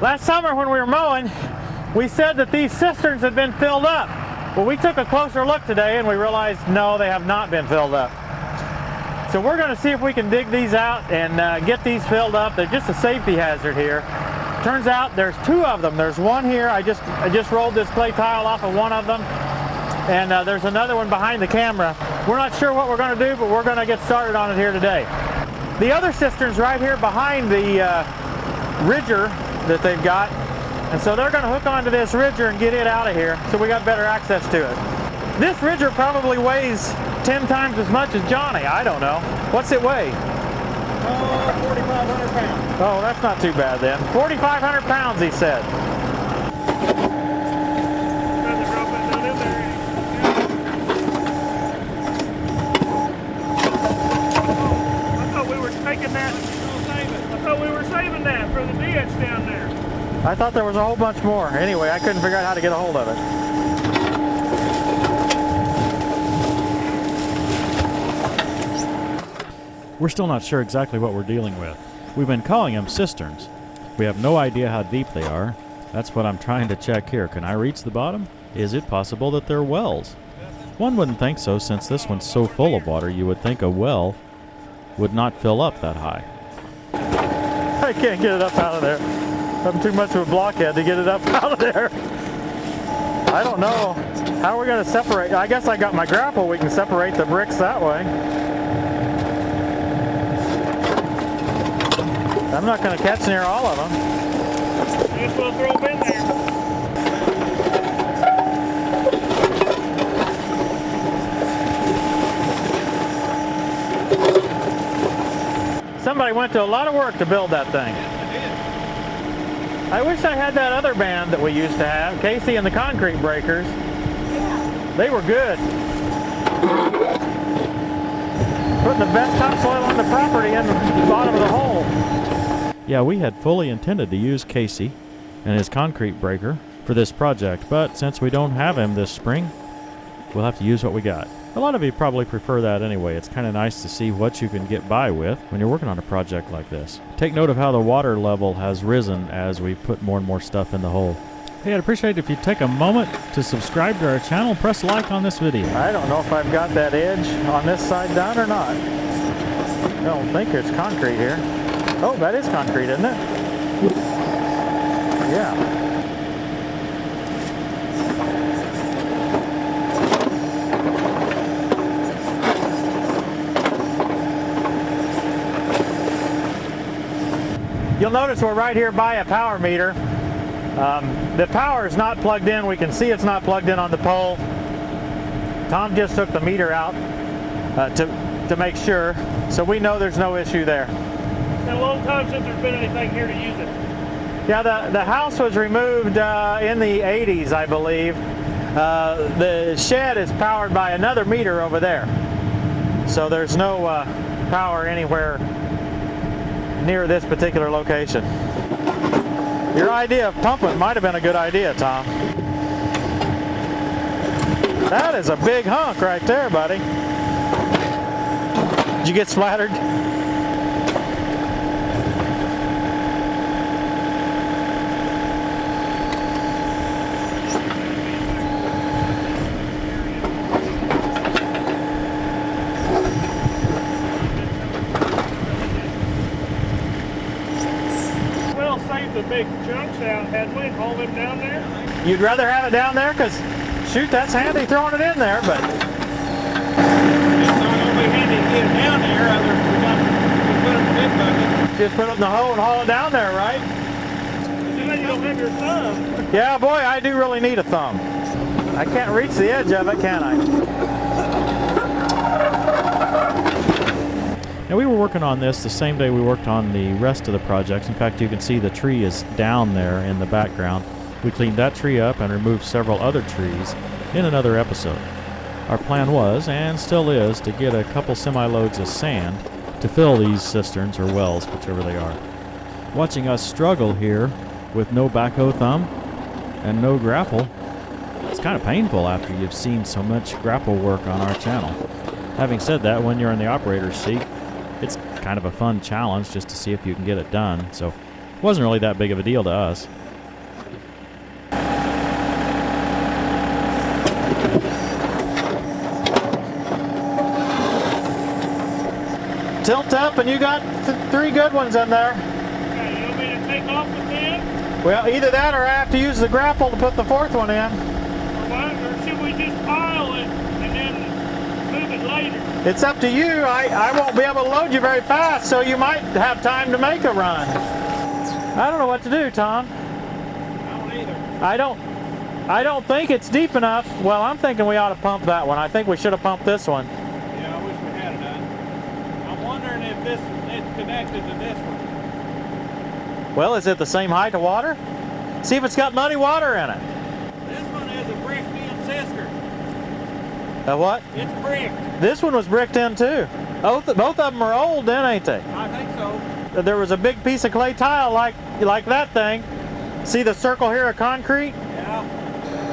Last summer when we were mowing, we said that these cisterns had been filled up. Well, we took a closer look today and we realized no, they have not been filled up. So we're going to see if we can dig these out and get these filled up. They're just a safety hazard here. Turns out there's two of them. There's one here. I just rolled this clay tile off of one of them, and there's another one behind the camera. We're not sure what we're going to do, but we're going to get started on it here today. The other cistern's right here behind the ridger that they've got, and so they're going to hook onto this ridger and get it out of here so we got better access to it. This ridger probably weighs 10 times as much as Johnny. I don't know. What's it weigh? 4,500 pounds. Oh, that's not too bad then. 4,500 pounds, he said. I thought we were taking that. I thought we were saving that for the ditch down there. I thought there was a whole bunch more. Anyway, I couldn't figure out how to get a hold of it. We're still not sure exactly what we're dealing with. We've been calling them cisterns. We have no idea how deep they are. That's what I'm trying to check here. Can I reach the bottom? Is it possible that they're wells? One wouldn't think so, since this one's so full of water. You would think a well would not fill up that high. I can't get it up out of there. I'm too much of a blockhead to get it up out of there. I don't know. How are we going to separate? I guess I got my grapple. We can separate the bricks that way. I'm not going to catch near all of them. I guess we'll throw them in there. Somebody went to a lot of work to build that thing. I wish I had that other band that we used to have, Casey and the Concrete Breakers. They were good. Putting the best topsoil on the property in the bottom of the hole. Yeah, we had fully intended to use Casey and his concrete breaker for this project, but since we don't have him this spring, we'll have to use what we got. A lot of you probably prefer that anyway. It's kind of nice to see what you can get by with when you're working on a project like this. Take note of how the water level has risen as we put more and more stuff in the hole. Hey, I'd appreciate it if you take a moment to subscribe to our channel, press like on this video. I don't know if I've got that edge on this side done or not. I don't think there's concrete here. Oh, that is concrete, isn't it? Yeah. You'll notice we're right here by a power meter. The power is not plugged in. We can see it's not plugged in on the pole. Tom just took the meter out to make sure, so we know there's no issue there. It's been a long time since there's been anything here to use it. Yeah, the house was removed in the 80s, I believe. The shed is powered by another meter over there. So there's no power anywhere near this particular location. Your idea of pumping might have been a good idea, Tom. That is a big hunk right there, buddy. Did you get splattered? The big chunks out, had we haul them down there? You'd rather have it down there? Because, shoot, that's handy throwing it in there, but... It's not only handy to get it down there, other we put it in the big bucket. Just put it in the hole and haul it down there, right? Now you don't have your thumb. Yeah, boy, I do really need a thumb. I can't reach the edge of it, can I? Now, we were working on this the same day we worked on the rest of the projects. In fact, you can see the tree is down there in the background. We cleaned that tree up and removed several other trees in another episode. Our plan was, and still is, to get a couple semi-loads of sand to fill these cisterns or wells, whichever they are. Watching us struggle here with no backhoe thumb and no grapple, it's kind of painful after you've seen so much grapple work on our channel. Having said that, when you're in the operator's seat, it's kind of a fun challenge just to see if you can get it done. So Wasn't really that big of a deal to us. Tilt up, and you got 3 good ones in there. Okay, you want me to take off with them? Well, either that or I have to use the grapple to put the 4th one in. Or what? Or should we just pile it and then move it later? It's up to you. I won't be able to load you very fast, so you might have time to make a run. I don't know what to do, Tom. I don't either. I don't think it's deep enough. Well, I'm thinking we ought to pump that one. I think we should have pumped this one. Yeah, I wish we had it done. I'm wondering if this is connected to this one. Well, is it the same height of water? See if it's got muddy water in it. This one is a bricked-in cistern. A what? It's bricked. This one was bricked in too. Both of them are old then, ain't they? I think so. There was a big piece of clay tile like that thing. See the circle here of concrete? Yeah.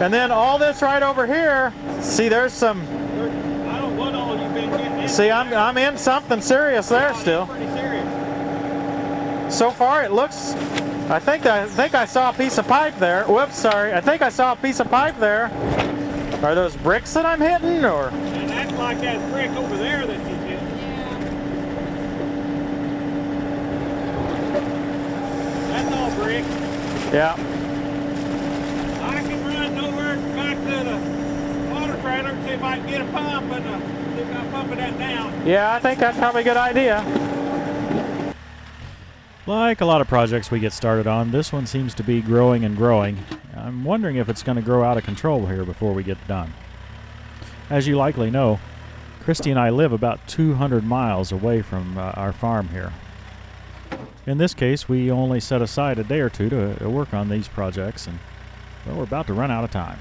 And then all this right over here, see there's some, I don't know what all you've been getting into. see I'm in something serious there still. Pretty serious. So far it looks, I think I saw a piece of pipe there. Whoops, sorry. I think I saw a piece of pipe there. Are those bricks that I'm hitting, or? And that's like that brick over there that you hit. That's all brick. Yeah. I can run over back to the water trailer and see if I can get a pump and see if I'm pumping that down. Yeah, I think that's probably a good idea. Like a lot of projects we get started on, this one seems to be growing and growing. I'm wondering if it's going to grow out of control here before we get done. As you likely know, Christy and I live about 200 miles away from our farm here. In this case, we only set aside a day or two to work on these projects, and well, we're about to run out of time.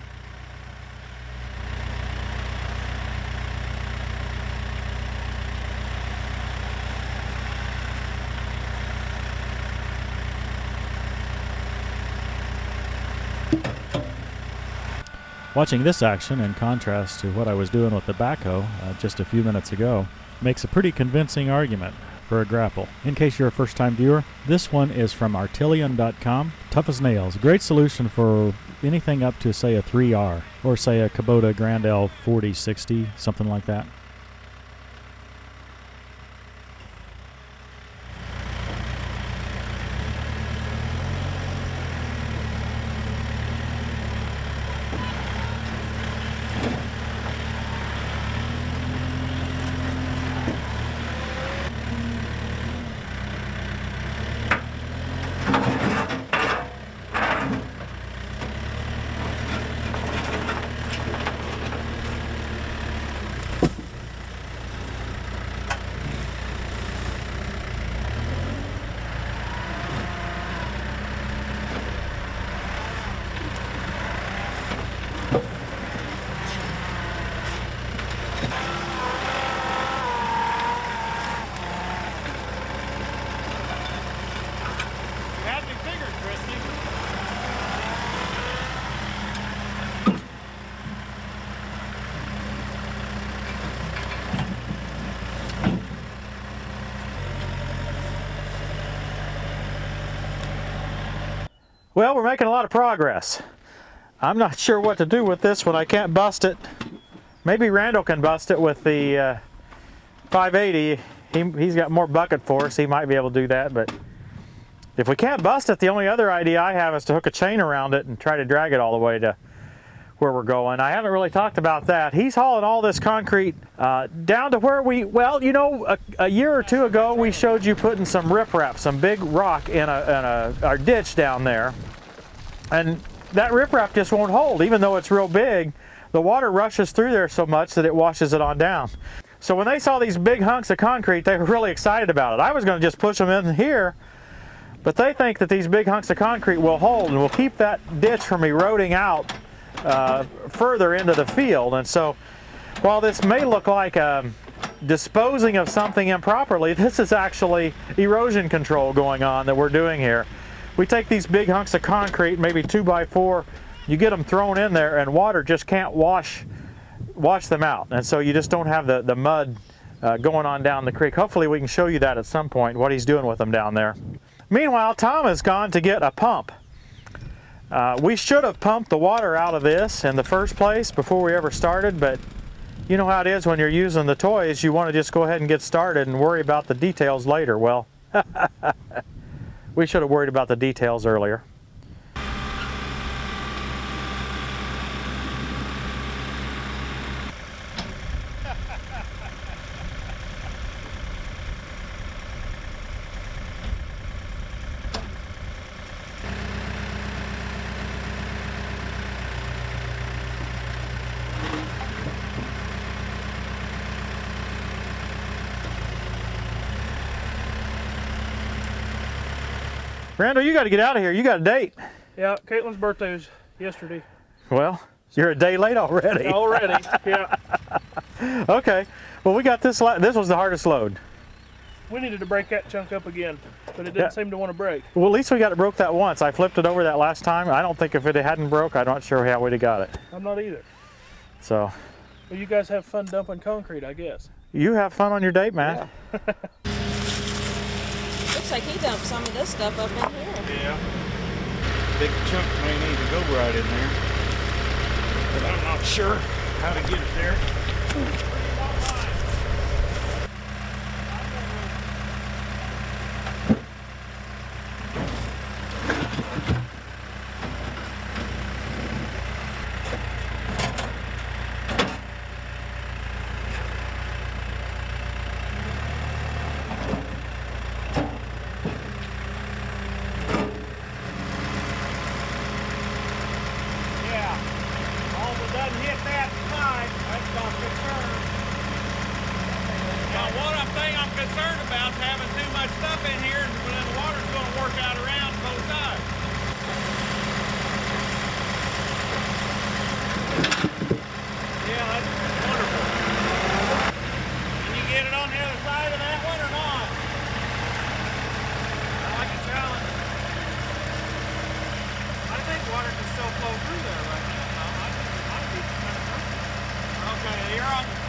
Watching this action, in contrast to what I was doing with the backhoe just a few minutes ago, makes a pretty convincing argument for a grapple. In case you're a first-time viewer, this one is from Artillian.com. Tough as nails. Great solution for anything up to, say, a 3R, or say a Kubota Grand L 4060, something like that. Well, we're making a lot of progress. I'm not sure what to do with this one. I can't bust it. Maybe Randall can bust it with the 580. He's got more bucket force. He might be able to do that, but if we can't bust it, the only other idea I have is to hook a chain around it and try to drag it all the way to where we're going. I haven't really talked about that. He's hauling all this concrete down to where well, you know, a year or two ago we showed you putting some riprap, some big rock in our ditch down there. And that riprap just won't hold. Even though it's real big, the water rushes through there so much that it washes it on down. So when they saw these big hunks of concrete, they were really excited about it. I was going to just push them in here, but they think that these big hunks of concrete will hold and will keep that ditch from eroding out further into the field. And so while this may look like disposing of something improperly, this is actually erosion control going on that we're doing here. We take these big hunks of concrete, maybe 2x4, you get them thrown in there and water just can't wash them out. And so you just don't have the mud going on down the creek. Hopefully we can show you that at some point, what he's doing with them down there. Meanwhile, Tom has gone to get a pump. We should have pumped the water out of this in the first place before we ever started, but you know how it is when you're using the toys, you want to just go ahead and get started and worry about the details later. Well, we should have worried about the details earlier. Randall, you got to get out of here. You got a date. Yeah, Caitlin's birthday was yesterday. Well, you're a day late already. Already, yeah. Okay. Well, we got this. This was the hardest load. We needed to break that chunk up again, but it didn't seem to want to break. Well, at least we got it broke that once. I flipped it over that last time. I don't think if it hadn't broke, I'm not sure how we'd have got it. I'm not either. So. Well, you guys have fun dumping concrete, I guess. You have fun on your date, man. Yeah. Looks like he dumped some of this stuff up in here. Yeah. Big chunk may need to go right in there. But I'm not sure how to get it there.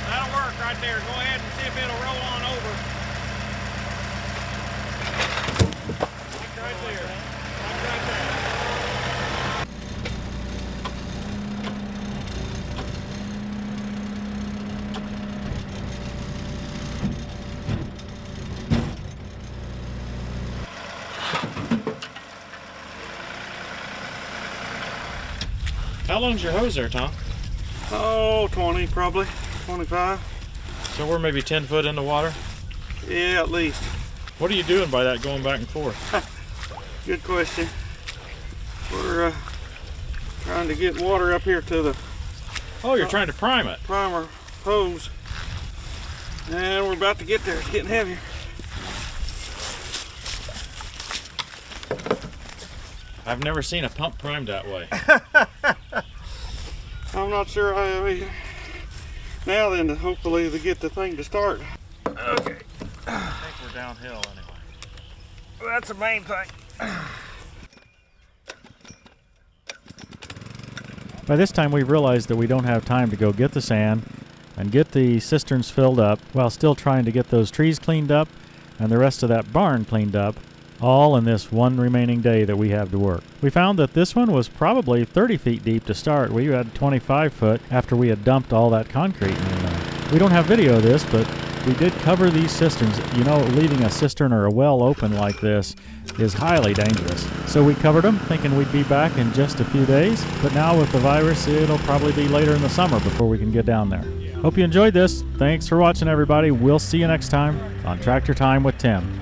That'll work right there. Go ahead and see if it'll roll on over. Like right there. Like right there. How long's your hose there, Tom? Oh, 20 probably. 25. So we're maybe 10 foot in the water? Yeah, at least. What are you doing by that going back and forth? Good question. We're trying to get water up here to the Oh, you're trying to prime it. primer hose. And we're about to get there. It's getting heavier. I've never seen a pump primed that way. I'm not sure I have either. Now then, hopefully to get the thing to start. Okay. I think we're downhill anyway. Well, that's the main thing. By this time we've realized that we don't have time to go get the sand and get the cisterns filled up while still trying to get those trees cleaned up and the rest of that barn cleaned up, all in this one remaining day that we have to work. We found that this one was probably 30 feet deep to start. We had 25 foot after we had dumped all that concrete. And, we don't have video of this, but we did cover these cisterns. You know, leaving a cistern or a well open like this is highly dangerous. So we covered them, thinking we'd be back in just a few days. But now with the virus, it'll probably be later in the summer before we can get down there. Hope you enjoyed this. Thanks for watching, everybody. We'll see you next time on Tractor Time with Tim.